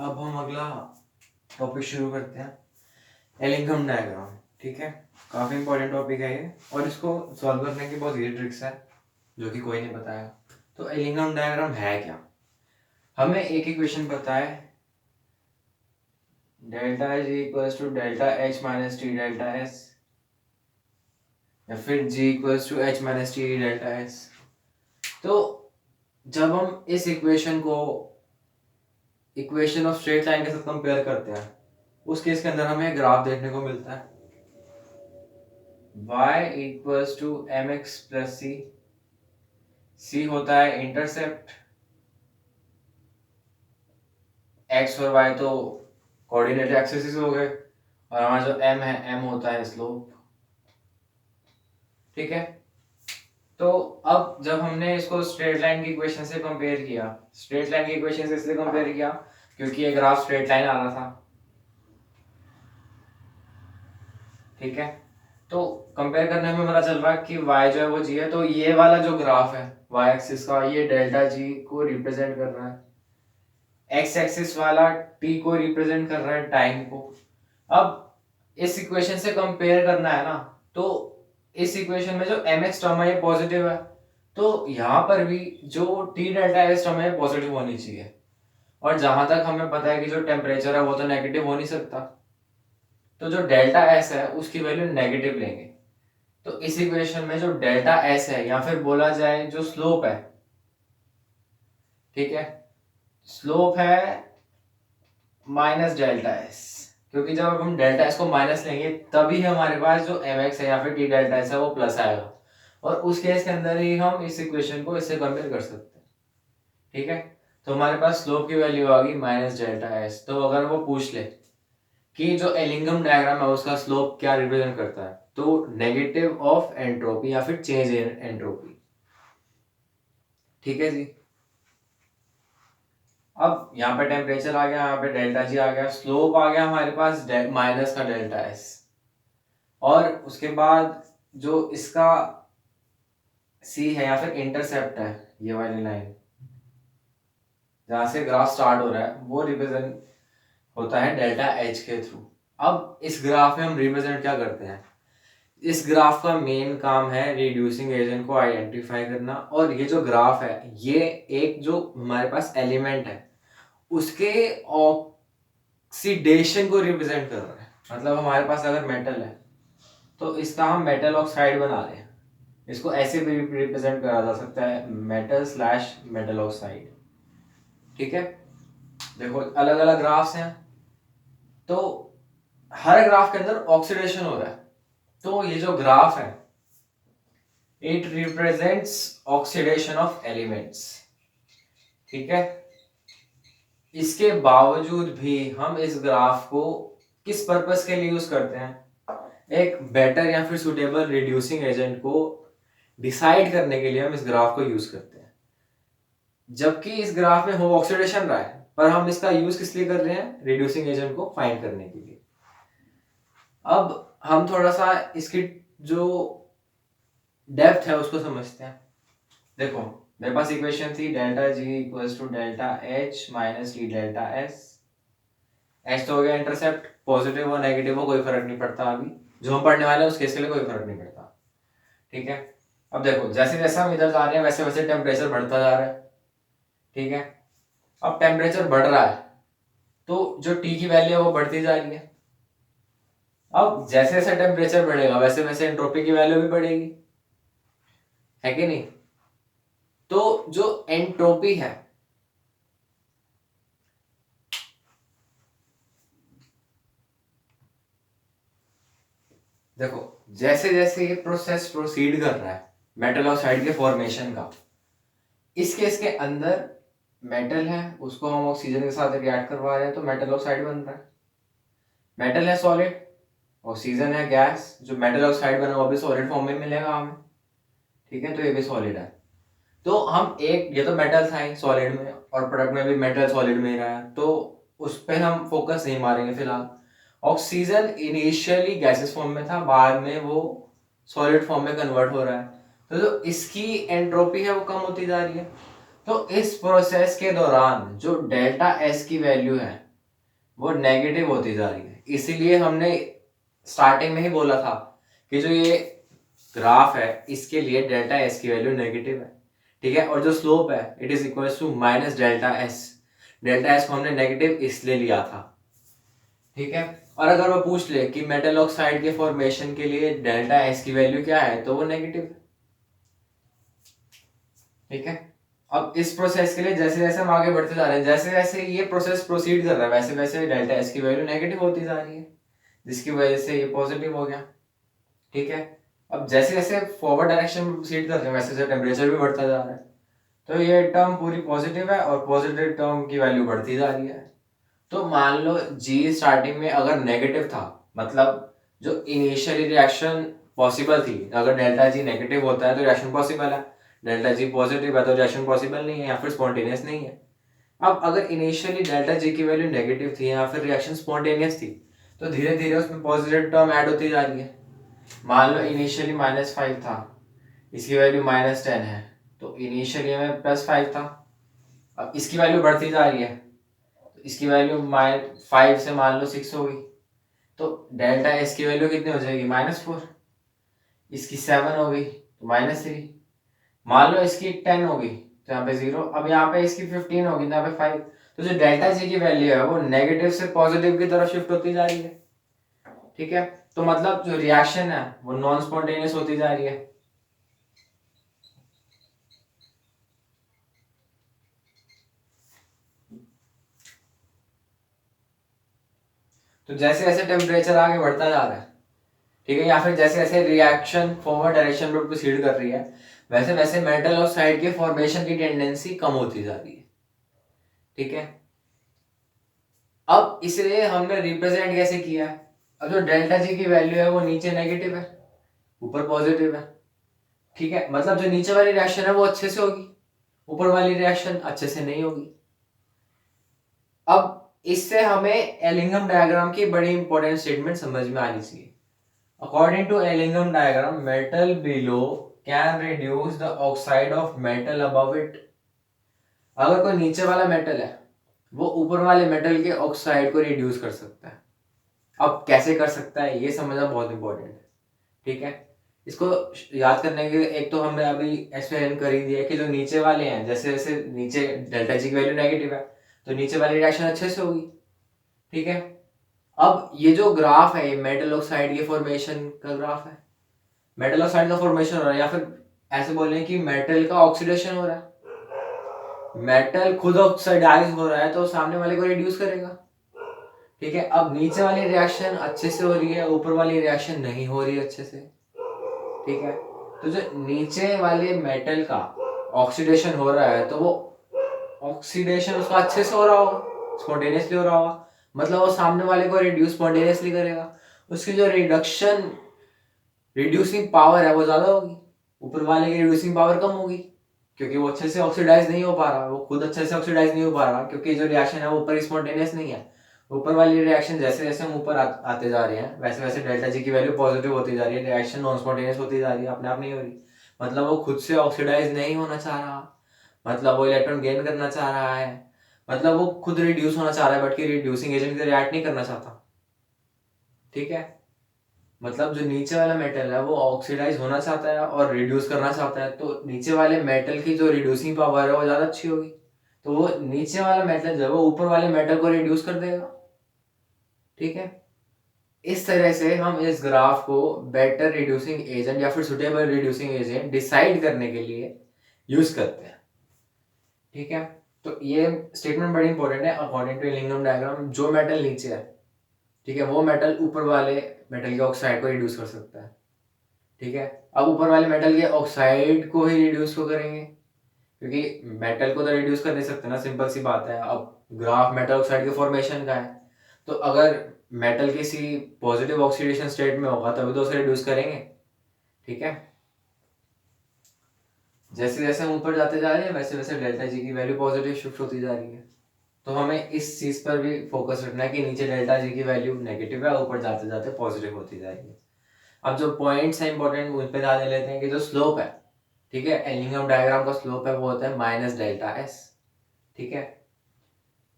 अब हम अगला टॉपिक शुरू करते हैं, एलिंगम डायग्राम। ठीक है, काफ़ी इंपॉर्टेंट टॉपिक है ये और इसको सॉल्व करने की बहुत ईजी ट्रिक्स है जो कि कोई नहीं बताया। तो एलिंगम डायग्राम है क्या? हमें एक इक्वेशन पता है, delta G equals to delta H minus T delta S, या फिर G equals to H minus T delta S. तो जब हम इस इक्वेशन को इक्वेशन ऑफ स्ट्रेट लाइन के साथ कंपेयर करते हैं, उस केस के अंदर हमें ग्राफ देखने को मिलता है y equals to M X plus C. C होता है इंटरसेप्ट, x और y तो कोऑर्डिनेट एक्सिस हो गए, और हमारा जो m है m होता है स्लोप। ठीक है, तो अब जब हमने इसको स्ट्रेट लाइन की इक्वेशन से कंपेयर किया, स्ट्रेट लाइन की इक्वेशन से इसलिए कंपेयर किया क्योंकि ये ग्राफ स्ट्रेट लाइन आ रहा था। ठीक है, तो कंपेयर करने में पता चल रहा है कि y जो है वो g है, तो ये वाला जो ग्राफ है y एक्सिस का, ये डेल्टा g को रिप्रेजेंट कर रहा है, x एक्सिस वाला t को रिप्रेजेंट कर रहा है टाइम को। अब इस इक्वेशन से कंपेयर करना है ना, तो इस इक्वेशन में जो mx टर्म है ये पॉजिटिव है, तो यहाँ पर भी जो t डेल्टा s टर्म है पॉजिटिव होनी चाहिए। और जहां तक हमें पता है कि जो टेम्परेचर है वो तो नेगेटिव हो नहीं सकता, तो जो डेल्टा एस है उसकी वैल्यू नेगेटिव लेंगे। तो इस इक्वेशन में जो डेल्टा एस है, या फिर बोला जाए जो स्लोप है, ठीक है, स्लोप है माइनस डेल्टा एस, क्योंकि जब हम डेल्टा एस को माइनस लेंगे तभी हमारे पास जो एम एक्स है या फिर टी डेल्टा एस है वो प्लस आएगा, और उस केस के अंदर ही हम इस इक्वेशन को इससे कंपेयर कर सकते हैं। ठीक है, तो हमारे पास स्लोप की वैल्यू आ गई माइनस डेल्टा एस। तो अगर वो पूछ ले कि जो एलिंगम डायग्राम है उसका स्लोप क्या रिप्रेजेंट करता है, तो नेगेटिव ऑफ एंट्रोपी या फिर चेंज इन एंट्रोपी। ठीक है जी, अब यहाँ पे टेम्परेचर आ गया, यहाँ पे डेल्टा जी आ गया, स्लोप आ गया हमारे पास माइनस का डेल्टा एस, और उसके बाद जो इसका सी है या फिर इंटरसेप्ट है, ये वाली लाइन जहां से ग्राफ स्टार्ट हो रहा है वो रिप्रेजेंट होता है डेल्टा एच के थ्रू। अब इस ग्राफ में हम रिप्रेजेंट क्या करते हैं, इस ग्राफ का मेन काम है रिड्यूसिंग एजेंट को आइडेंटिफाई करना, और ये जो ग्राफ है ये एक जो हमारे पास एलिमेंट है उसके ऑक्सीडेशन को रिप्रेजेंट कर रहा है। मतलब हमारे पास अगर मेटल है तो इसका हम मेटल ऑक्साइड बना रहे हैं, इसको ऐसे भी रिप्रेजेंट करा जा सकता है, मेटल स्लैश मेटल ऑक्साइड। ठीक है, देखो अलग अलग ग्राफ्स हैं, तो हर ग्राफ के अंदर ऑक्सीडेशन हो रहा है, तो ये जो ग्राफ है it represents oxidation of elements. ठीक है, इसके बावजूद भी हम इस ग्राफ को किस पर्पस के लिए यूज करते हैं, एक बेटर या फिर सुटेबल रिड्यूसिंग एजेंट को डिसाइड करने के लिए हम इस ग्राफ को यूज करते हैं। जबकि इस ग्राफ में हो ऑक्सीडेशन रहा है, पर हम इसका यूज किस लिए कर रहे हैं, रिड्यूसिंग एजेंट को फाइंड करने के लिए। अब हम थोड़ा सा इसकी जो डेप्थ है उसको समझते हैं। देखो मेरे पास इक्वेशन थी delta G equals to delta H minus T delta S. H तो हो गया इंटरसेप्ट, पॉजिटिव हो नेगेटिव हो कोई फर्क नहीं पड़ता, अभी जो हम पढ़ने वाले हैं उस केस के लिए कोई फर्क नहीं पड़ता। ठीक है, अब देखो जैसे जैसे हम इधर जा रहे हैं वैसे वैसे टेम्परेचर बढ़ता जा रहा है। ठीक है, अब टेम्परेचर बढ़ रहा है तो जो टी की वैल्यू है वो बढ़ती जा रही है। अब जैसे जैसे टेम्परेचर बढ़ेगा वैसे वैसे एंट्रोपी की वैल्यू भी बढ़ेगी, है कि नहीं? तो जो एंट्रोपी है, देखो जैसे जैसे ये प्रोसेस प्रोसीड कर रहा है मेटल ऑक्साइड के फॉर्मेशन का, इस केस के अंदर मेटल है उसको हम ऑक्सीजन के साथ रिएक्ट करवा रहे हैं तो मेटल ऑक्साइड बन रहा है। मेटल है सॉलिड, ऑक्सीजन है गैस, जो मेटल ऑक्साइड बना वो भी सॉलिड फॉर्म में मिलेगा हमें। ठीक है, तो ये भी सॉलिड है। तो हम एक, ये तो मेटल था ही सॉलिड में और प्रोडक्ट में भी मेटल सॉलिड में ही रहा है, तो उस पर हम फोकस नहीं मारेंगे फिलहाल। ऑक्सीजन इनिशियली गैसेस फॉर्म में था, बाद में वो सॉलिड फॉर्म में कन्वर्ट हो रहा है, तो जो इसकी एंट्रोपी है वो कम होती जा रही है। तो इस प्रोसेस के दौरान जो डेल्टा एस की वैल्यू है वो नेगेटिव होती जा रही है। इसीलिए हमने स्टार्टिंग में ही बोला था कि जो ये ग्राफ है इसके लिए डेल्टा एस की वैल्यू नेगेटिव है, ठीक है। और जो स्लोप है it is equal to minus delta S. Delta S को हमने नेगेटिव इसलिए लिया था, ठीक है। और अगर वो पूछ ले कि मेटल ऑक्साइड के फॉर्मेशन के लिए डेल्टा एस की वैल्यू क्या है, तो वो नेगेटिव है, ठीक है। अब इस प्रोसेस के लिए जैसे जैसे हम आगे बढ़ते जा रहे हैं, जैसे जैसे ये प्रोसेस प्रोसीड कर रहा है, वैसे वैसे डेल्टा एस की वैल्यू नेगेटिव होती जा रही है, जिसकी वजह से ये पॉजिटिव हो गया, ठीक है। अब जैसे जैसे फॉरवर्ड डायरेक्शन में प्रोसीड कर रहे हैं, वैसे वैसे टेम्परेचर भी बढ़ता जा रहा है, तो ये टर्म पूरी पॉजिटिव है और पॉजिटिव टर्म की वैल्यू बढ़ती जा रही है। तो मान लो जी स्टार्टिंग में अगर नेगेटिव था, मतलब जो इनिशियली रिएक्शन पॉसिबल थी, अगर डेल्टा जी नेगेटिव होता है तो रिएक्शन पॉसिबल है, डेल्टा जी पॉजिटिव है तो रिएक्शन पॉसिबल नहीं है या फिर स्पॉन्टेनियस नहीं है। अब अगर इनिशियली डेल्टा जी की वैल्यू नेगेटिव थी या फिर रिएक्शन स्पॉन्टेनियस थी, तो धीरे धीरे उसमें पॉजिटिव टर्म ऐड होती जा रही है। मान लो इनिशियली -5 था, इसकी वैल्यू -10 है, तो इनिशियली में +5 था, अब इसकी वैल्यू बढ़ती जा रही है, तो इसकी वैल्यू -5 से मान लो 6 हो गई, तो डेल्टा एस की वैल्यू कितनी हो जाएगी -4। इसकी 7 हो गई तो -3। मान लो इसकी 10 हो गई तो यहाँ पे 0। अब यहाँ पे इसकी 15 होगी तो यहाँ पे 5। तो जो डेल्टा जी की वैल्यू है वो नेगेटिव से पॉजिटिव की तरफ शिफ्ट होती जा रही है, ठीक है। तो मतलब जो रिएक्शन है वो नॉन स्पॉन्टेनियस होती जा रही है। तो जैसे जैसे टेम्परेचर आगे बढ़ता जा रहा है, ठीक है, या फिर जैसे जैसे रिएक्शन फॉरवर्ड डायरेक्शन में प्रोसीड कर रही है, वैसे वैसे मेटल ऑक्साइड के फॉर्मेशन की टेंडेंसी कम होती जा रही है, ठीक है। अब इसलिए हमने रिप्रेजेंट कैसे किया है, अब जो डेल्टा जी की वैल्यू है वो नीचे नेगेटिव है, ऊपर पॉजिटिव है, ठीक है। मतलब जो नीचे वाली रिएक्शन है वो अच्छे से होगी, ऊपर वाली रिएक्शन अच्छे से नहीं होगी। अब इससे हमें एलिंगम डायग्राम की बड़ी इंपॉर्टेंट स्टेटमेंट समझ में आनी चाहिए। According to Ellingham diagram, metal below can reduce the oxide of metal above it. अगर कोई नीचे वाला मेटल है वो ऊपर वाले मेटल के ऑक्साइड को रिड्यूस कर सकता है। अब कैसे कर सकता है ये समझना बहुत इंपॉर्टेंट है, ठीक है। इसको याद करने के लिए एक तो हमने अभी एक्सप्लेन कर ही दिया कि जो नीचे वाले हैं, जैसे जैसे नीचे डेल्टा जी की वैल्यू नेगेटिव है तो नीचे वाली रिएक्शन अच्छे से होगी, ठीक है। अब ये जो ग्राफ है ये मेटल ऑक्साइड के फॉर्मेशन का ग्राफ है। मेटल ऑक्साइड का फॉर्मेशन हो रहा है, या फिर ऐसे बोलें कि मेटल का ऑक्सीडेशन हो रहा है। मेटल खुद ऑक्सीडाइज हो रहा है तो सामने वाले को रिड्यूस करेगा, ठीक है। अब नीचे वाली रिएक्शन अच्छे से हो रही है, ऊपर वाली रिएक्शन नहीं हो रही अच्छे से, ठीक है। तो जो नीचे वाले मेटल का ऑक्सीडेशन हो रहा है तो वो ऑक्सीडेशन उसका अच्छे से हो रहा होगा, स्पॉन्टेनियसली हो रहा होगा, मतलब वो सामने वाले को रिड्यूस स्पॉन्टेनियसली करेगा। उसकी जो रिड्यूसिंग पावर है वो ज्यादा होगी, ऊपर वाले की रिड्यूसिंग पावर कम होगी, क्योंकि वो अच्छे से ऑक्सीडाइज नहीं हो पा रहा, वो खुद अच्छे से ऑक्सीडाइज नहीं हो पा रहा, क्योंकि जो रिएक्शन है वो ऊपर स्पॉन्टेनियस नहीं है। ऊपर वाली रिएक्शन जैसे जैसे हम ऊपर आते जा रहे हैं वैसे वैसे डेल्टा जी की वैल्यू पॉजिटिव होती जा रही है, रिएक्शन नॉन स्पॉन्टेनियस होती जा रही है, अपने आप नहीं हो रही। मतलब वो खुद से ऑक्सीडाइज नहीं होना चाह रहा, मतलब वो इलेक्ट्रॉन गेन करना चाह रहा है, मतलब वो खुद रिड्यूस होना चाह रहा है, बट कि रिड्यूसिंग एजेंट से रिएक्ट नहीं करना चाहता, ठीक है। मतलब जो नीचे वाला मेटल है वो ऑक्सीडाइज होना चाहता है और रिड्यूस करना चाहता है, तो नीचे वाले मेटल की जो रिड्यूसिंग पावर है वो ज़्यादा अच्छी होगी, तो वो नीचे वाला मेटल जो है वो ऊपर वाले मेटल को रिड्यूस कर देगा, ठीक है। इस तरह से हम इस ग्राफ को बेटर रिड्यूसिंग एजेंट या फिर सुटेबल रिड्यूसिंग एजेंट डिसाइड करने के लिए यूज करते हैं, ठीक है। तो ये स्टेटमेंट बड़ी इंपॉर्टेंट है। अकॉर्डिंग टू एलिंगम डायग्राम जो मेटल नीचे है, ठीक है, वो मेटल ऊपर वाले मेटल के ऑक्साइड को रिड्यूस कर सकता है, ठीक है। अब ऊपर वाले मेटल के ऑक्साइड को ही रिड्यूस को करेंगे, क्योंकि मेटल को तो रिड्यूस कर नहीं सकते ना, सिंपल सी बात है। अब ग्राफ मेटल ऑक्साइड के फॉर्मेशन का है, तो अगर मेटल किसी पॉजिटिव ऑक्सीडेशन स्टेट में होगा तभी तो उसे रिड्यूस करेंगे, ठीक है। जैसे जैसे हम ऊपर जाते जा रहे हैं वैसे वैसे डेल्टा जी की वैल्यू पॉजिटिव शिफ्ट होती जा रही है, तो हमें इस चीज पर भी फोकस रखना है कि नीचे डेल्टा जी की वैल्यू नेगेटिव है, ऊपर जाते जाते पॉजिटिव होती जा रही है। अब जो पॉइंट्स हैं इंपॉर्टेंट उन पे ध्यान दे लेते हैं कि जो स्लोप है, ठीक है, एलिंगम डायग्राम का स्लोप है वो होता है -डेल्टा एस, ठीक है।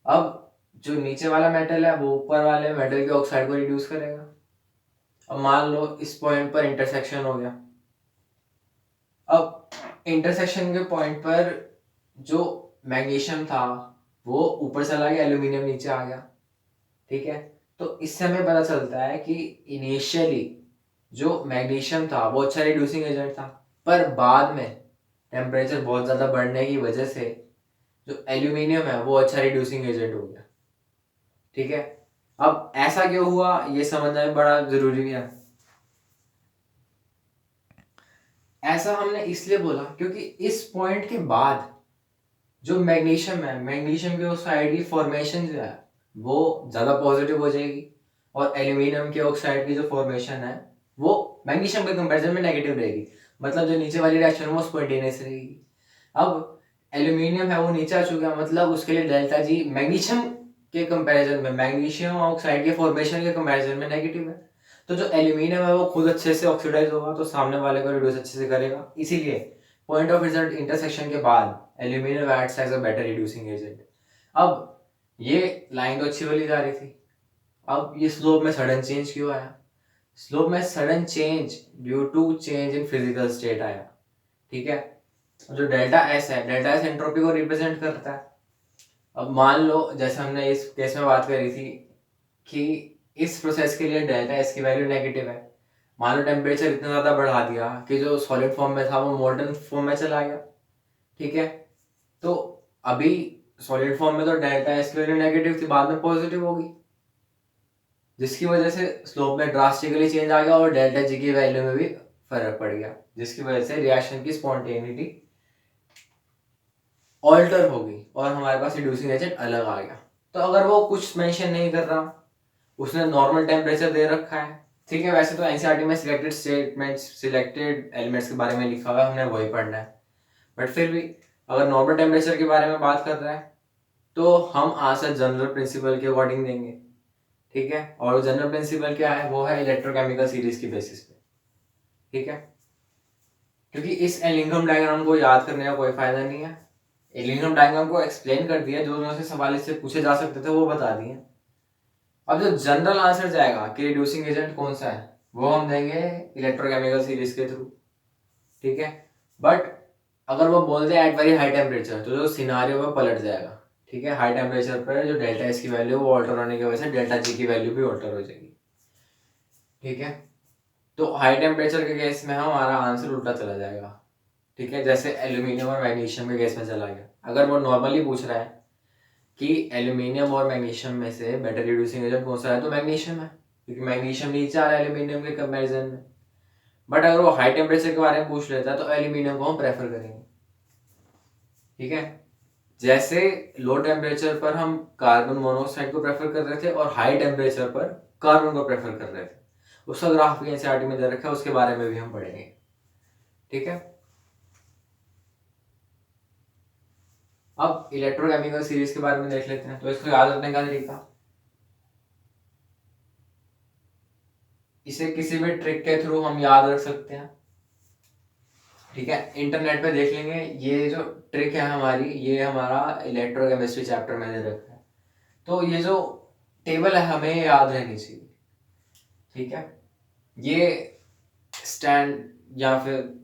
अब जो नीचे वाला मेटल है वो ऊपर वाले मेटल के ऑक्साइड को रिड्यूस करेगा। अब मान लो इस पॉइंट पर इंटरसेक्शन हो गया। अब इंटरसेक्शन के पॉइंट पर जो मैग्नीशियम था वो ऊपर चला गया, एल्यूमिनियम नीचे आ गया। ठीक है, तो इससे हमें पता चलता है कि इनिशियली जो मैग्नीशियम था वो अच्छा रिड्यूसिंग एजेंट था, पर बाद में टेम्परेचर बहुत ज़्यादा बढ़ने की वजह से जो एल्यूमिनियम है वो अच्छा रिड्यूसिंग एजेंट हो गया। ठीक है, अब ऐसा क्यों हुआ ये समझना भी बड़ा ज़रूरी है। ऐसा हमने इसलिए बोला क्योंकि इस पॉइंट के बाद जो मैग्नीशियम है, मैग्नीशियम के ऑक्साइड की फॉर्मेशन जो है वो ज़्यादा पॉजिटिव हो जाएगी, और एल्यूमिनियम के ऑक्साइड की जो फॉर्मेशन है वो मैग्नीशियम के कंपैरिजन में नेगेटिव रहेगी। मतलब जो नीचे वाली रिएक्शन है वो स्पॉन्टेनियस रहेगी। अब एल्यूमिनियम है वो नीचे आ चुका, मतलब उसके लिए डेल्टा जी मैग्नीशियम के कंपैरिजन में, मैग्नीशियम ऑक्साइड के फॉर्मेशन के कंपैरिजन में नेगेटिव है। तो जो एल्यूमिनियम है वो खुद अच्छे से ऑक्सीडाइज होगा तो सामने वाले को रिड्यूस अच्छे से करेगा। इसीलिए पॉइंट ऑफ रिजल्ट इंटरसेक्शन के बाद aluminium acts as a better reducing agent. अब ये लाइन तो अच्छी वाली जा रही थी, अब ये स्लोप में सडन चेंज क्यों आया? स्लोप में sudden change due to change in physical state आया। ठीक है, जो डेल्टा एस है, डेल्टा एस एंट्रोपी को रिप्रेजेंट करता है। अब मान लो जैसे हमने इस केस में बात करी थी कि इस प्रोसेस के लिए डेल्टा एस की वैल्यू नेगेटिव है। मान लो टेम्परेचर इतना ज़्यादा बढ़ा दिया कि जो सॉलिड फॉर्म में था वो मोल्टन फॉर्म में चला गया। ठीक है, तो अभी सॉलिड फॉर्म में तो डेल्टा एस की वैल्यू नेगेटिव थी, बाद में पॉजिटिव होगी, जिसकी वजह से स्लोप में ड्रास्टिकली चेंज आ गया और डेल्टा जी की वैल्यू में भी फर्क पड़ गया, जिसकी वजह से रिएक्शन की स्पॉन्टेनिटी ऑल्टर होगी और हमारे पास रिड्यूसिंग एजेंट अलग आ गया। तो अगर वो कुछ मेंशन नहीं कर रहा, उसने नॉर्मल टेम्परेचर दे रखा है, ठीक है, वैसे तो एनसीईआरटी में सिलेक्टेड स्टेटमेंट्स, सिलेक्टेड एलिमेंट्स के बारे में लिखा हुआ है, हमने वही पढ़ना है, बट फिर भी अगर नॉर्मल टेम्परेचर के बारे में बात कर रहा है तो हम आंसर जनरल प्रिंसिपल के अकॉर्डिंग देंगे। ठीक है, और जनरल प्रिंसिपल क्या है? वो है इलेक्ट्रोकेमिकल सीरीज की बेसिस पे। ठीक है, क्योंकि इस एलिंगम डायग्राम को याद करने का कोई फायदा नहीं है। एलिंगम डायग्राम को एक्सप्लेन कर दिया, जो उनसे सवाल इससे पूछे जा सकते थे वो बता दिए। अब जो जनरल आंसर जाएगा कि रिड्यूसिंग एजेंट कौन सा है, वो हम देंगे इलेक्ट्रोकेमिकल सीरीज के थ्रू। ठीक है, बट अगर वो बोल दे एट वेरी हाई टेम्परेचर तो जो सिनारियो वो पलट जाएगा। ठीक है, हाई टेम्परेचर पर जो डेल्टा एस की वैल्यू वो ऑल्टर होने की वजह से डेल्टा जी की वैल्यू भी ऑल्टर हो जाएगी। ठीक है, तो हाई टेम्परेचर के केस में हमारा आंसर उल्टा चला जाएगा। ठीक है, जैसे एल्यूमिनियम और मैग्नीशियम के केस में चला गया। अगर वो नॉर्मली पूछ रहा है कि एल्यूमिनियम और मैग्नीशियम में से बेटर रिड्यूसिंग एजेंट कौन सा है, तो मैग्नीशियम है, क्योंकि मैग्नीशियम नीचे आ रहा है एल्यूमिनियम के कंपैरिजन में। बट अगर वो हाई टेम्परेचर के बारे में पूछ लेता है तो एल्यूमिनियम को हम प्रेफर करेंगे। ठीक है, जैसे लो टेम्परेचर पर हम कार्बन मोनोऑक्साइड को प्रेफर कर रहे थे और हाई टेम्परेचर पर कार्बन को प्रेफर कर रहे थे, उसका ग्राफ भी एनसीईआरटी में दे रखा है, उसके बारे में भी हम पढ़ेंगे। ठीक है, अब इलेक्ट्रोकेमिकल सीरीज के बारे में देख लेते हैं। तो इसको याद रखने का तरीका, इसे किसी भी ट्रिक के थ्रू हम याद रख सकते हैं। ठीक है, इंटरनेट पे देख लेंगे, ये जो ट्रिक है हमारी, ये हमारा इलेक्ट्रोकेमिस्ट्री चैप्टर में दे रखा है। तो ये जो टेबल है हमें याद रहनी चाहिए। ठीक है, ये स्टैंड या फिर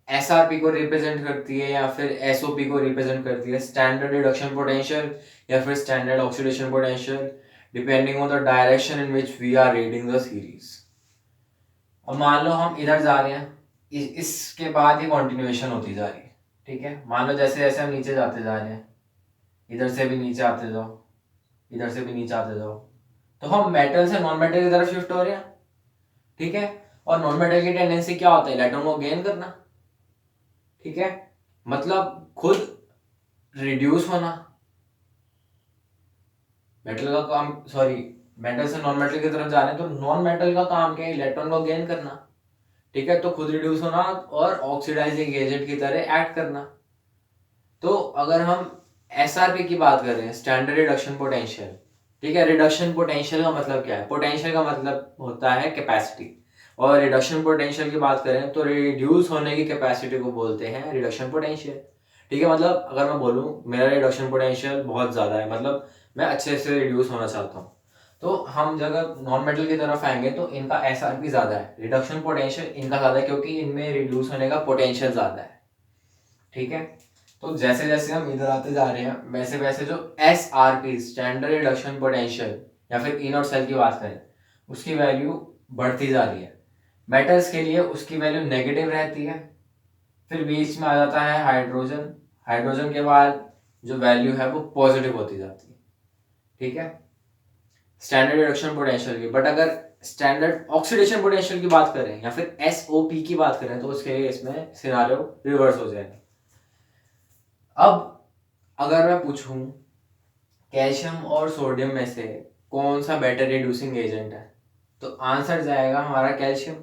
एसआरपी को रिप्रेजेंट करती है या फिर एसओपी को रिप्रेजेंट करती है, स्टैंडर्ड रिडक्शन पोटेंशियल या फिर standard oxidation potential, depending on the direction in which we are reading the series. अब मान लो हम इधर जा रहे हैं, इसके बाद ही कंटिन्यूएशन होती जा रही है। ठीक है, मान लो जैसे जैसे हम नीचे जाते जा रहे हैं, इधर से भी नीचे आते जाओ, इधर से भी नीचे आते जाओ, तो हम मेटल से नॉन मेटल की तरफ शिफ्ट हो रहे हैं। ठीक है, और नॉन मेटल की टेंडेंसी क्या होता है? इलेक्ट्रॉन को गेन करना। ठीक है, मतलब खुद रिड्यूस होना। मेटल का काम, सॉरी, मेटल से नॉन मेटल की तरफ जा रहे हैं तो नॉन मेटल का काम क्या है? इलेक्ट्रॉन को गेन करना। ठीक है, तो खुद रिड्यूस होना और ऑक्सीडाइजिंग एजेंट की तरह एक्ट करना। तो अगर हम एसआरपी की बात कर रहे हैं, स्टैंडर्ड रिडक्शन पोटेंशियल, ठीक है, रिडक्शन पोटेंशियल का मतलब क्या है? पोटेंशियल का मतलब होता है कैपेसिटी, और रिडक्शन पोटेंशियल की बात करें तो रिड्यूस होने की कैपेसिटी को बोलते हैं रिडक्शन पोटेंशियल। ठीक है, मतलब अगर मैं बोलूँ मेरा रिडक्शन पोटेंशियल बहुत ज़्यादा है, मतलब मैं अच्छे से रिड्यूस होना चाहता हूँ। तो हम जब नॉन मेटल की तरफ आएंगे तो इनका SRP ज़्यादा है, रिडक्शन पोटेंशियल इनका ज़्यादा है, क्योंकि इनमें रिड्यूस होने का पोटेंशियल ज़्यादा है। ठीक है, तो जैसे जैसे हम इधर आते जा रहे हैं वैसे वैसे जो SRP स्टैंडर्ड रिडक्शन पोटेंशियल या फिर ई नॉट सेल की बात करें उसकी वैल्यू बढ़ती जा रही है। मेटल्स के लिए उसकी वैल्यू नेगेटिव रहती है। फिर बीच में आ जाता है हाइड्रोजन, हाइड्रोजन के बाद जो वैल्यू है वो पॉजिटिव होती जाती है। ठीक है, स्टैंडर्ड रिडक्शन पोटेंशियल की। बट अगर स्टैंडर्ड ऑक्सीडेशन पोटेंशियल की बात करें या फिर SOP की बात करें तो उसके लिए इसमें सिनारियो रिवर्स हो जाएगा। अब अगर मैं पूछूं कैल्शियम और सोडियम में से कौन सा बेटर रिड्यूसिंग एजेंट है, तो आंसर जाएगा हमारा कैल्शियम,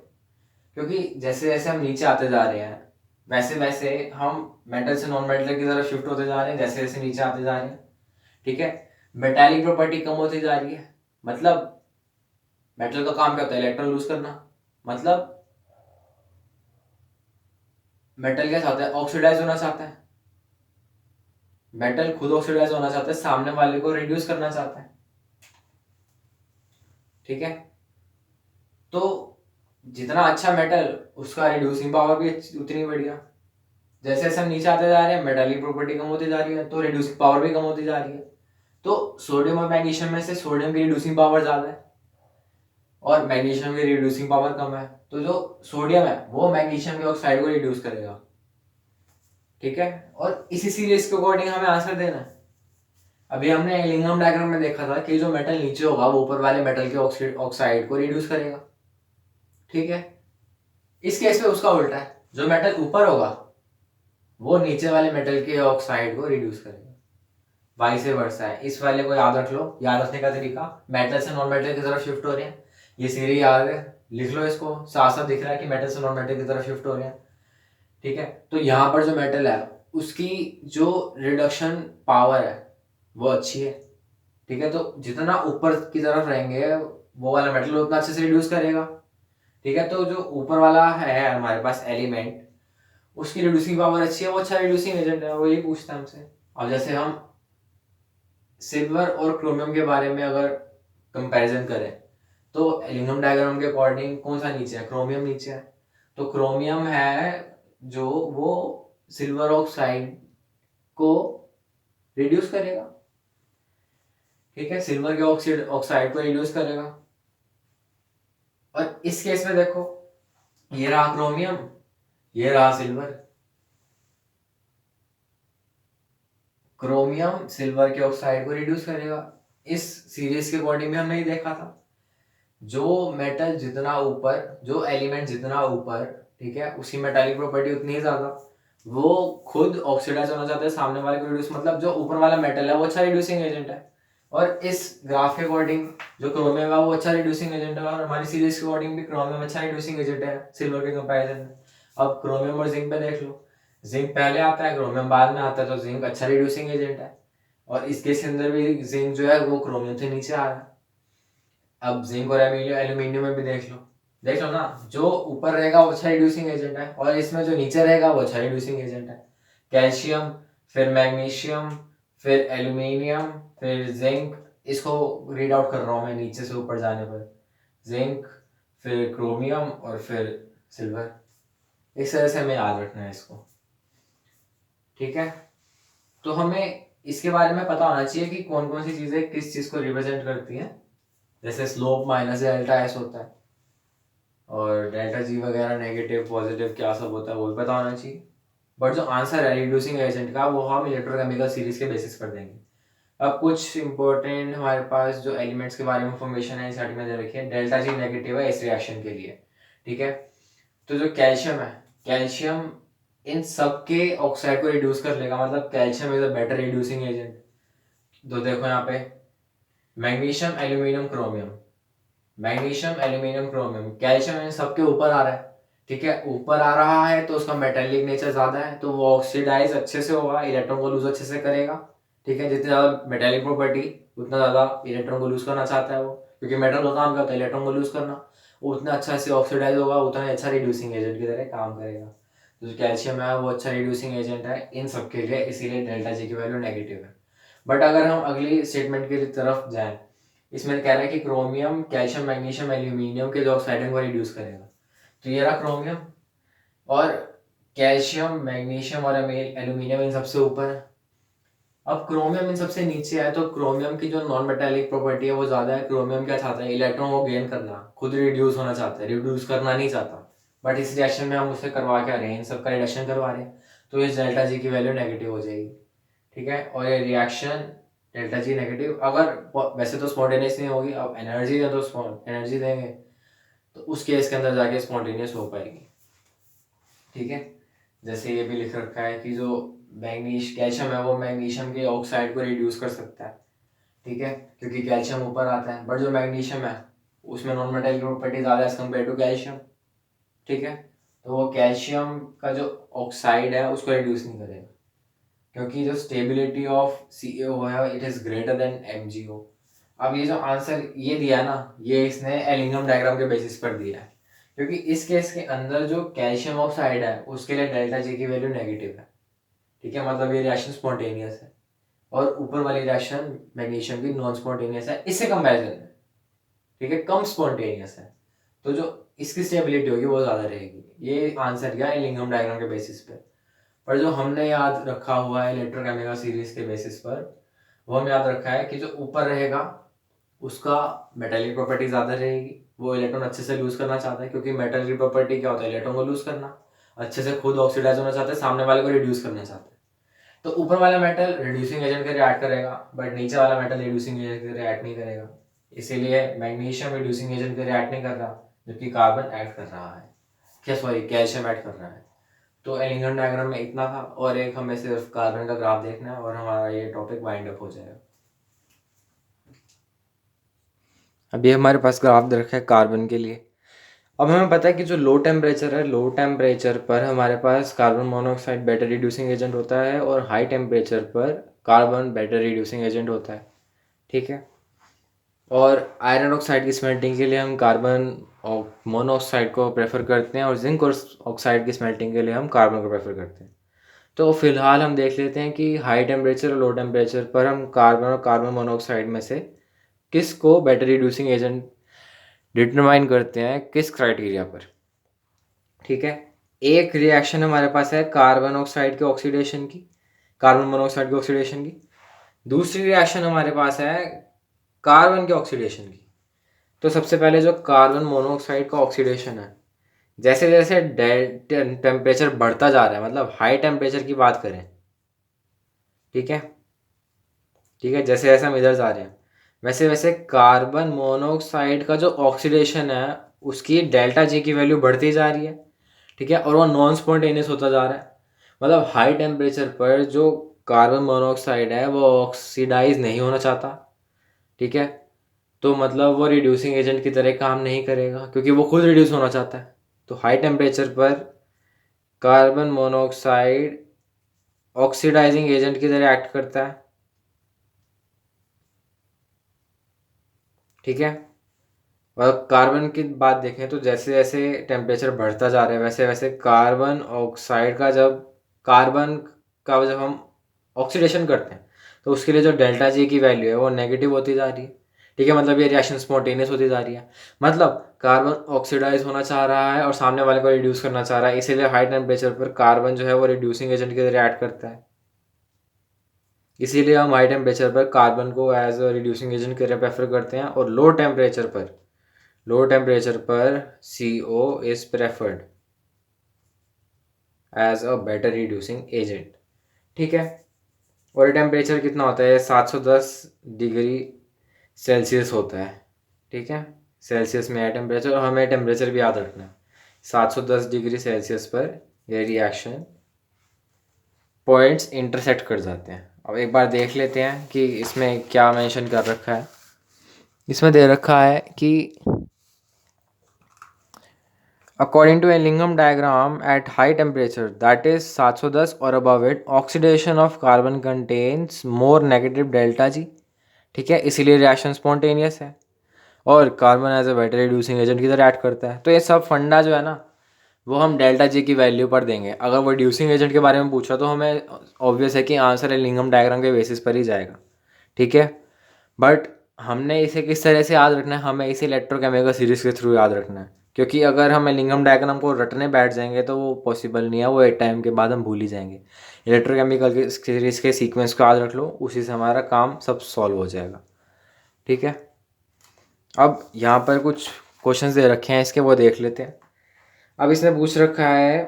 क्योंकि जैसे जैसे हम नीचे आते जा रहे हैं वैसे वैसे हम मेटल से नॉन मेटल की तरफ शिफ्ट होते जा रहे हैं, जैसे जैसे नीचे आते जा रहे हैं। ठीक है, मेटालिक प्रॉपर्टी कम होती जा रही है, मतलब मेटल का काम क्या होता है, इलेक्ट्रॉन लूज करना। मतलब मेटल क्या चाहता है, ऑक्सीडाइज होना चाहता है। मेटल खुद ऑक्सीडाइज होना चाहता है, सामने वाले को रिड्यूस करना चाहता है। ठीक है, तो जितना अच्छा मेटल उसका रिड्यूसिंग पावर भी उतनी बढ़िया। जैसे जैसे हम नीचे आते जा रहे हैं मेटालिक प्रॉपर्टी कम होती जा रही है तो रिड्यूसिंग पावर भी कम होती जा रही है। तो सोडियम और मैग्नीशियम में से सोडियम की रिड्यूसिंग पावर ज़्यादा है और मैग्नीशियम की रिड्यूसिंग पावर कम है, तो जो सोडियम है वो मैग्नीशियम के ऑक्साइड को रिड्यूस करेगा। ठीक है, और इसी सीरीज के अकॉर्डिंग हमें आंसर देना है। अभी हमने एलिंगम डायग्राम में देखा था कि जो मेटल नीचे होगा वो ऊपर वाले मेटल के ऑक्साइड को रिड्यूस करेगा। ठीक है, इस केस में उसका उल्टा है, जो मेटल ऊपर होगा वो नीचे वाले मेटल के ऑक्साइड को रिड्यूस करेगा। वाइस वर्सा है, इस वाले को याद रख लो। याद रखने का तरीका, मेटल से नॉन मेटल की तरफ शिफ्ट हो रहे हैं, ये सीरीज याद है, लिख लो इसको, साफ साफ दिख रहा है कि मेटल से नॉन मेटल की तरफ शिफ्ट हो रहे हैं। ठीक है, तो यहाँ पर जो मेटल है उसकी जो रिडक्शन पावर है वो अच्छी है। ठीक है, तो जितना ऊपर की तरफ रहेंगे वो वाला मेटल उतना अच्छे से रिड्यूस करेगा। ठीक है, तो जो ऊपर वाला है हमारे पास एलिमेंट उसकी रिड्यूसिंग पावर अच्छी है, वो अच्छा रिड्यूसिंग एजेंट है, वो ये पूछता है हमसे। अब जैसे हम सिल्वर और क्रोमियम के बारे में अगर कंपैरिजन करें तो एलिंगम डायग्राम के अकॉर्डिंग कौन सा नीचे है, क्रोमियम नीचे है। तो क्रोमियम है जो वो सिल्वर ऑक्साइड को रिड्यूस करेगा। ठीक है, सिल्वर के ऑक्साइड को रिड्यूस करेगा। और इस केस में देखो, ये रहा क्रोमियम, ये रहा सिल्वर। क्रोमियम सिल्वर के ऑक्साइड को रिड्यूस करेगा। इस सीरीज के अकॉर्डिंग में हमने ही देखा था, जो मेटल जितना ऊपर, जो एलिमेंट जितना ऊपर, ठीक है, उसकी मेटालिक प्रॉपर्टी उतनी ही ज्यादा, वो खुद ऑक्सीडाइज होना चाहते हैं, सामने वाले को रिड्यूस, मतलब जो ऊपर वाला मेटल है वो अच्छा रिड्यूसिंग एजेंट है। और इस ग्राफ के अकॉर्डिंग जो क्रोमियम है वो अच्छा रिड्यूसिंग एजेंट है, और हमारी सीरीज के अकॉर्डिंग भी क्रोमियम अच्छा रिड्यूसिंग एजेंट है सिल्वर के कंपैरिजन में। अब क्रोमियम और जिंक पे देख लो, जिंक पहले आता है क्रोमियम बाद में आता है, तो जिंक अच्छा रिड्यूसिंग एजेंट है। और इसके अंदर भी जिंक जो है वो क्रोमियम से नीचे आ रहा है। अब जिंक और एल्यूमिनियम में भी देख लो ना, जो ऊपर रहेगा वो अच्छा रिड्यूसिंग एजेंट है और इसमें जो नीचे रहेगा वो अच्छा रिड्यूसिंग एजेंट है। कैल्शियम, फिर मैग्नीशियम, फिर एल्यूमिनियम, फिर जिंक, इसको रीड आउट कर रहा हूँ मैं नीचे से ऊपर जाने पर, जिंक, फिर क्रोमियम और फिर सिल्वर। इस तरह से हमें याद रखना है इसको। ठीक है, तो हमें इसके बारे में पता होना चाहिए कि कौन कौन सी चीज़ें किस चीज़ को रिप्रेजेंट करती हैं। जैसे स्लोप माइनस डेल्टा एस होता है और डेल्टा जी वगैरह नेगेटिव पॉजिटिव क्या सब होता है वो भी पता होना चाहिए। बट जो आंसर है रिड्यूसिंग एजेंट का वो हम इलेक्ट्रोकेमिकल सीरीज के बेसिस पर देंगे। अब कुछ इंपॉर्टेंट हमारे पास जो एलिमेंट्स के बारे में इंफॉर्मेशन है इस में दे रखी है। डेल्टा जी नेगेटिव है इस रिएक्शन के लिए। ठीक है, तो जो कैल्शियम है, कैल्शियम इन सब के ऑक्साइड को रिड्यूस कर लेगा, मतलब calcium is a better reducing agent. तो देखो यहाँ पे magnesium aluminium chromium, magnesium aluminium chromium, calcium इन सबके ऊपर आ रहा है। ठीक है, ऊपर आ रहा है तो उसका मेटेलिक नेचर ज्यादा है, तो वो ऑक्सीडाइज अच्छे से होगा, इलेक्ट्रॉन को लूज अच्छे से करेगा। ठीक है, जितनी ज्यादा मेटेलिक प्रॉपर्टी उतना ज्यादा इलेक्ट्रॉन को लूज करना चाहता है वो, क्योंकि मेटल का काम क्या होता है, इलेक्ट्रॉन को लूज करना। वो उतना अच्छा से ऑक्सीडाइज होगा, उतना अच्छा रिड्यूसिंग एजेंट की तरह काम करेगा। तो जो कैल्शियम है वो अच्छा रिड्यूसिंग एजेंट है इन सब के लिए, इसीलिए डेल्टा जी की वैल्यू नेगेटिव है। बट अगर हम अगली स्टेटमेंट की तरफ जाएं, इसमें कह रहा है कि क्रोमियम कैल्शियम मैग्नीशियम एल्यूमिनियम के जो ऑक्साइड को रिड्यूस करेगा। तो ये रहा क्रोमियम, और कैल्शियम मैग्नीशियम और एल्यूमिनियम इन सबसे ऊपर है। अब क्रोमियम इन सबसे नीचे है, तो क्रोमियम की जो नॉन मेटालिक प्रॉपर्टी है वो ज़्यादा है। क्रोमियम क्या चाहता है, इलेक्ट्रॉन को गेन करना, खुद रिड्यूस होना चाहता है, रिड्यूस करना नहीं चाहता। बट इस रिएक्शन में हम उसे करवा क्या रहे हैं, इन सबका रिडक्शन करवा रहे हैं, तो इस डेल्टा जी की वैल्यू नेगेटिव हो जाएगी। ठीक है, और ये रिएक्शन डेल्टा जी नेगेटिव, अगर वैसे तो स्पॉन्टेनियस नहीं होगी, अब एनर्जी दें तो एनर्जी देंगे, तो उस केस के अंदर जाके स्पॉन्टेनियस हो पाएगी। ठीक है, जैसे ये भी लिख रखा है कि जो कैल्शियम है वो मैग्नीशियम के ऑक्साइड को रिड्यूस कर सकता है। ठीक है, क्योंकि कैल्शियम ऊपर आता है, बट जो मैग्नीशियम है उसमें नॉन मेटालिक प्रॉपर्टी ज़्यादा है एज कम्पेयर टू कैल्शियम। ठीक है, तो वो कैल्शियम का जो ऑक्साइड है उसको रिड्यूस नहीं करेगा, क्योंकि जो स्टेबिलिटी ऑफ CaO है it is greater than MgO। अब ये जो आंसर ये दिया है ना, ये इसने एलिंगम डायग्राम के बेसिस पर दिया है, क्योंकि इस केस के अंदर जो कैल्शियम ऑक्साइड है उसके लिए डेल्टा जी की वैल्यू नेगेटिव है। ठीक है, मतलब ये रिएक्शन स्पॉन्टेनियस है, और ऊपर वाली रिएक्शन मैग्नीशियम की नॉन स्पॉन्टेनियस है इससे कंपैरिजन में। ठीक है, कम स्पॉन्टेनियस है, तो जो इसकी स्टेबिलिटी होगी वो ज़्यादा रहेगी। ये आंसर किया एलिंगम डायग्राम के बेसिस पे। पर जो हमने याद रखा हुआ है इलेक्ट्रोकेमिकल सीरीज के बेसिस पर, वो हम याद रखा है कि जो ऊपर रहेगा उसका मेटालिक प्रॉपर्टी ज़्यादा रहेगी, वो इलेक्ट्रॉन अच्छे से लूज करना चाहता है, क्योंकि मेटल की प्रॉपर्टी क्या होता है, इलेक्ट्रॉन को लूज करना, अच्छे से खुद ऑक्सीडाइज होना चाहता है, सामने वाले को रिड्यूस करना चाहता है। तो ऊपर वाला मेटल रिड्यूसिंग एजेंट के रिएक्ट करेगा, बट नीचे वाला मेटल रिड्यूसिंग एजेंट के रिएक्ट नहीं करेगा। इसीलिए मैग्नीशियम रिड्यूसिंग एजेंट के रिएक्ट नहीं कर रहा, जबकि कार्बन ऐड कर रहा है, क्या सॉरी कैल्शियम ऐड कर रहा है। तो एलिंगम डायग्राम में इतना था, और एक हमें सिर्फ कार्बन का ग्राफ देखना है और हमारा ये टॉपिक वाइंड अप हो जाएगा। अभी हमारे पास ग्राफ दे रखा है कार्बन के लिए। अब हमें पता है कि जो लो टेम्परेचर है, लो टेम्परेचर पर हमारे पास carbon monoxide better reducing agent होता है, और हाई टेम्परेचर पर कार्बन बेटर रिड्यूसिंग एजेंट होता है। ठीक है, और आयरन ऑक्साइड की स्मेल्टिंग के लिए हम कार्बन मोनोऑक्साइड को प्रेफर करते हैं, और जिंक ऑक्साइड की स्मेल्टिंग के लिए हम कार्बन को प्रेफर करते हैं। तो फिलहाल हम देख लेते हैं कि हाई टेम्परेचर और लो टेम्परेचर पर हम कार्बन और कार्बन मोनोऑक्साइड में से किस को बेटर रिड्यूसिंग एजेंट डिटरमाइन करते हैं, किस क्राइटेरिया पर। ठीक है, एक रिएक्शन हमारे पास है कार्बन ऑक्साइड के ऑक्सीडेशन की, कार्बन मोनोऑक्साइड के ऑक्सीडेशन की। दूसरी रिएक्शन हमारे पास है कार्बन के ऑक्सीडेशन की। तो सबसे पहले जो कार्बन मोनोऑक्साइड का ऑक्सीडेशन है, जैसे जैसे टेम्परेचर बढ़ता जा रहा है, मतलब हाई टेम्परेचर की बात करें, ठीक है, ठीक है, जैसे जैसे हम इधर जा रहे हैं वैसे वैसे कार्बन मोनोऑक्साइड का जो ऑक्सीडेशन है उसकी डेल्टा जी की वैल्यू बढ़ती जा रही है। ठीक है, और वो नॉन स्पॉन्टेनियस होता जा रहा है, मतलब हाई टेम्परेचर पर जो कार्बन मोनोऑक्साइड है वो ऑक्सीडाइज नहीं होना चाहता। ठीक है, तो मतलब वो रिड्यूसिंग एजेंट की तरह काम नहीं करेगा, क्योंकि वो खुद रिड्यूस होना चाहता है। तो हाई टेम्परेचर पर कार्बन मोनोऑक्साइड ऑक्सीडाइजिंग एजेंट की तरह एक्ट करता है। ठीक है, और कार्बन की बात देखें तो जैसे जैसे टेम्परेचर बढ़ता जा रहा है वैसे वैसे कार्बन ऑक्साइड का जब हम ऑक्सीडेशन करते हैं तो उसके लिए जो डेल्टा जी की वैल्यू है वो नेगेटिव होती जा रही है। ठीक है, मतलब ये रिएक्शन स्पॉन्टेनियस होती जा रही है, मतलब कार्बन ऑक्सीडाइज होना चाह रहा है और सामने वाले को रिड्यूस करना चाह रहा है, इसीलिए हाई टेम्परेचर पर कार्बन जो है वो रिड्यूसिंग एजेंट की तरह एक्ट करता है। इसीलिए हम हाई टेम्परेचर पर कार्बन को एज अ रिड्यूसिंग एजेंट की तरह प्रेफर करते हैं, और लो टेम्परेचर पर CO is preferred as a better reducing agent। ठीक है, और ये टेम्परेचर कितना होता है, 710 डिग्री सेल्सियस होता है। ठीक है, सेल्सियस में है टेम्परेचर, और हमें टेम्परेचर भी याद रखना है। 710 डिग्री सेल्सियस पर ये रिएक्शन पॉइंट्स इंटरसेक्ट कर जाते हैं। अब एक बार देख लेते हैं कि इसमें क्या मेंशन कर रखा है। इसमें दे रखा है कि according to a Lingam diagram, at high temperature, that is 710 or above it, oxidation of carbon contains more negative delta G। ठीक है, इसीलिए रिएक्शन स्पॉन्टेनियस है, और carbon as a better reducing agent की तरह ऐड करता है। तो ये सब फंडा जो है ना वो हम डेल्टा जी की वैल्यू पर देंगे। अगर वो रिड्यूसिंग एजेंट के बारे में पूछा तो हमें ऑब्वियस है कि आंसर लिंगम डायग्राम के बेसिस पर ही जाएगा। ठीक है। बट हमने इसे किस तरह से याद रखना है, हमें इसे इलेक्ट्रोकेमिकल सीरीज के थ्रू याद रखना है, क्योंकि अगर हम एलिंगम डायग्राम को रटने बैठ जाएंगे तो वो पॉसिबल नहीं है, वो एक टाइम के बाद हम भूल ही जाएंगे। इलेक्ट्रोकेमिकल के सीरीज के सीक्वेंस को याद रख लो, उसी से हमारा काम सब सॉल्व हो जाएगा। ठीक है। अब यहाँ पर कुछ क्वेश्चंस दे रखे हैं इसके, वो देख लेते हैं। अब इसने पूछ रखा है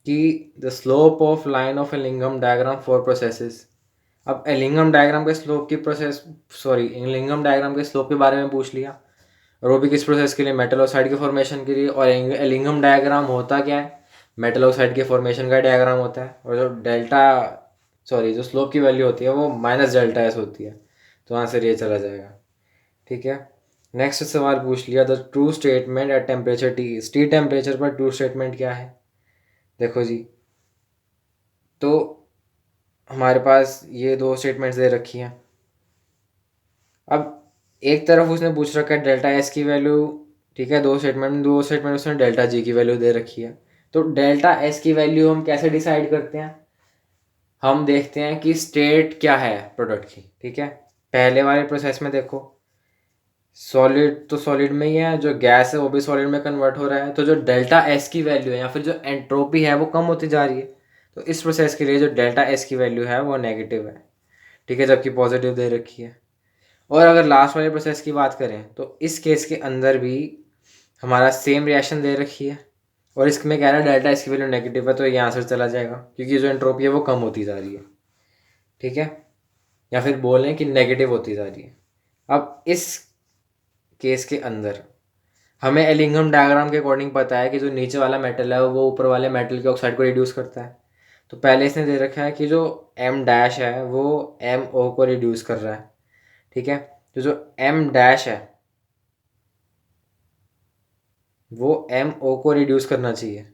कि the slope of line of Ellingham diagram for processes. अब एलिंगम डायग्राम के स्लोप की एलिंगम डायग्राम के स्लोप के बारे में पूछ लिया, और वो भी किस प्रोसेस के लिए, मेटल ऑक्साइड के फॉर्मेशन के लिए। और एलिंगम डायग्राम होता क्या है, मेटल ऑक्साइड के फॉर्मेशन का डायग्राम होता है। और जो स्लोप की वैल्यू होती है वो -डेल्टा S होती है, तो आंसर ये चला जाएगा। ठीक है। नेक्स्ट सवाल पूछ लिया, the true statement at temperature T temperature पर ट्रू स्टेटमेंट क्या है। देखो जी, तो हमारे पास ये दो स्टेटमेंट्स दे रखी हैं। अब एक तरफ उसने पूछ रखा है डेल्टा S की वैल्यू, ठीक है, दो स्टेटमेंट उसने डेल्टा G की वैल्यू दे रखी है। तो डेल्टा S की वैल्यू हम कैसे डिसाइड करते हैं, हम देखते हैं कि स्टेट क्या है प्रोडक्ट की। ठीक है। पहले वाले प्रोसेस में देखो, सॉलिड तो सॉलिड में ही है, जो गैस है वो भी सॉलिड में कन्वर्ट हो रहा है, तो जो डेल्टा S की वैल्यू है या फिर जो एंट्रोपी है वो कम होती जा रही है। तो इस प्रोसेस के लिए जो डेल्टा S की वैल्यू है वो नेगेटिव है। ठीक है, जबकि पॉजिटिव दे रखी है। और अगर लास्ट वाले प्रोसेस की बात करें तो इस केस के अंदर भी हमारा सेम रिएक्शन दे रखी है, और इसमें कह रहा है डेल्टा S की वैल्यू नेगेटिव है, तो ये आंसर चला जाएगा, क्योंकि जो एंट्रोपी है वो कम होती जा रही है। ठीक है, या फिर बोलें कि नेगेटिव होती जा रही है। अब इस केस के अंदर हमें एलिंगम डायग्राम के अकॉर्डिंग पता है कि जो नीचे वाला मेटल है वो ऊपर वाले मेटल के ऑक्साइड को रिड्यूस करता है। तो पहले इसने दे रखा है कि जो M' है वो MO को रिड्यूस कर रहा है। ठीक है, तो जो M' है वो MO को रिड्यूस करना चाहिए।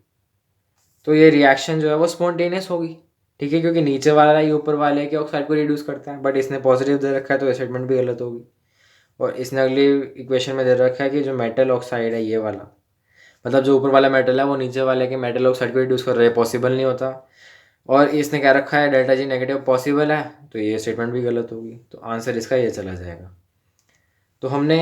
तो ये रिएक्शन जो है वो स्पॉन्टेनियस होगी। ठीक है, क्योंकि नीचे वाला ही ऊपर वाले के ऑक्साइड को रिड्यूस करता है, बट इसने पॉजिटिव दे रखा है तो स्टेटमेंट भी गलत होगी। और इसने अगली इक्वेशन में दे रखा है कि जो मेटल ऑक्साइड है ये वाला, मतलब जो ऊपर वाला मेटल है वो नीचे वाले के मेटल ऑक्साइड को रिड्यूस कर रहा है, पॉसिबल नहीं होता। और इसने क्या रखा है डेल्टा G नेगेटिव पॉसिबल है, तो ये स्टेटमेंट भी गलत होगी, तो आंसर इसका ये चला जाएगा। तो हमने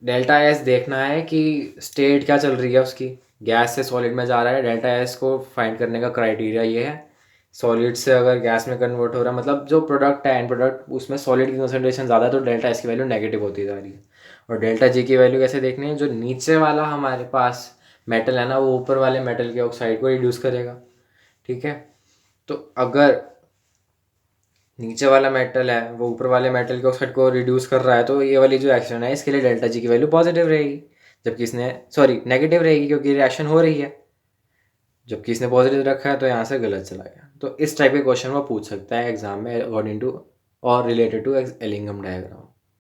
डेल्टा S देखना है कि स्टेट क्या चल रही है उसकी, गैस से सॉलिड में जा रहा है, डेल्टा S को फाइंड करने का क्राइटेरिया ये है, सॉलिड से अगर गैस में कन्वर्ट हो रहा है, मतलब जो प्रोडक्ट है एंड प्रोडक्ट उसमें सॉलिड की कंसनट्रेशन ज़्यादा है, तो डेल्टा S की वैल्यू नेगेटिव होती जा रही है। और डेल्टा G की वैल्यू कैसे देखनी है, जो नीचे वाला हमारे पास मेटल है ना वो ऊपर वाले मेटल के ऑक्साइड को रिड्यूस करेगा। ठीक है, तो अगर नीचे वाला मेटल है वो ऊपर वाले मेटल के ऑक्साइड को रिड्यूस कर रहा है, तो ये वाली जो एक्शन है इसके लिए डेल्टा G की वैल्यू पॉजिटिव रहेगी, जबकि इसने नेगेटिव रहेगी, क्योंकि रिएक्शन हो रही है। जबकि इसने पॉजिटिव रखा है तो यहाँ से गलत चला गया। तो इस टाइप के क्वेश्चन वो पूछ सकता है एग्जाम में अकॉर्डिंग टू और रिलेटेड टू एलिंगम डायग्राम।